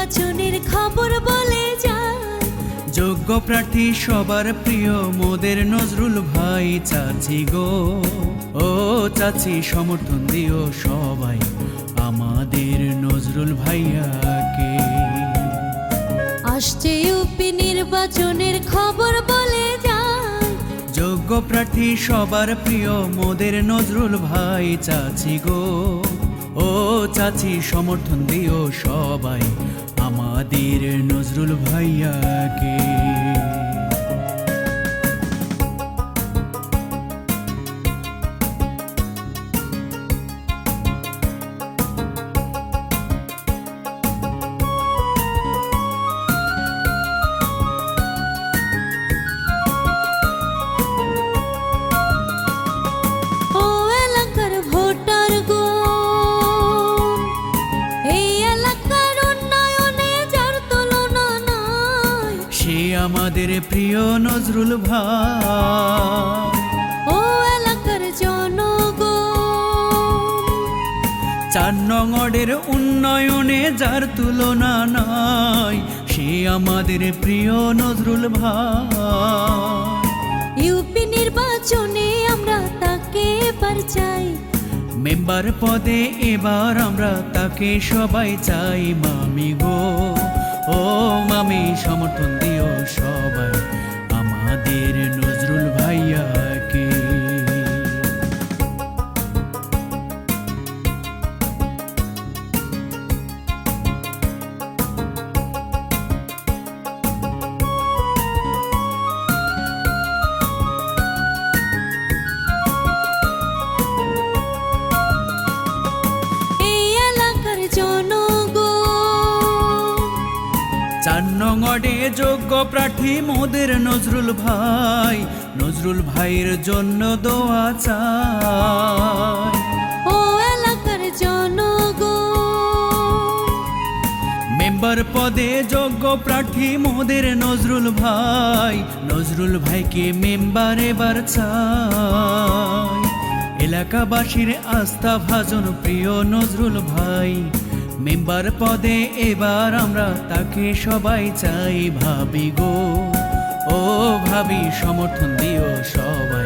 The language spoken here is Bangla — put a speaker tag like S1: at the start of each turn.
S1: নির্বাচনের খবর বলে যায়।
S2: যোগ্য প্রার্থী সবার প্রিয় মোদের নজরুল ভাই চাচি গো, ও চাচি সমর্থন দিও সবাই আমাদের নজরুল ভাইয়াকে।
S1: আসছে ইউপি নির্বাচনের খবর বলে যায়।
S2: যোগ্য প্রার্থী সবার প্রিয় মোদের নজরুল ভাই চাচি গো, ও চাচি সমর্থন দিও সবাই আমাদের নজরুল ভাইয়াকে। আমাদের প্রিয় নজরুল ভাই,
S1: ও এলাকার জনগণ,
S2: ৪ নং ওয়ার্ডের উন্নয়নে যার তুলনা নাই, সে আমাদের প্রিয় নজরুল ভাই।
S1: ইউপি নির্বাচনে আমরা তাকে এবার চাই,
S2: মেম্বার পদে এবার আমরা তাকে সবাই চাই। মামি গো, ও মামি সমর্থন দিও সবাই আমাদের নজরুল ভাইয়াকে।
S1: এই এলাকার জনগণ,
S2: ৪ নং ওয়ার্ডে যোগ্য প্রার্থী মোদের নজরুল ভাই, নজরুল ভাইয়ের জন্য দোয়া চাই।
S1: ও এলাকার জনগণ,
S2: মেম্বার পদে যোগ্য প্রার্থী মোদের নজরুল ভাই, নজরুল ভাইকে মেম্বার এবার চাই। এলাকাবাসীর আস্থা ভাজন প্রিয় নজরুল ভাই, মেম্বার পদে এবার আমরা তাকে সবাই চাই। ভাবি গো, ও ভাবি সমর্থন দিও সবাই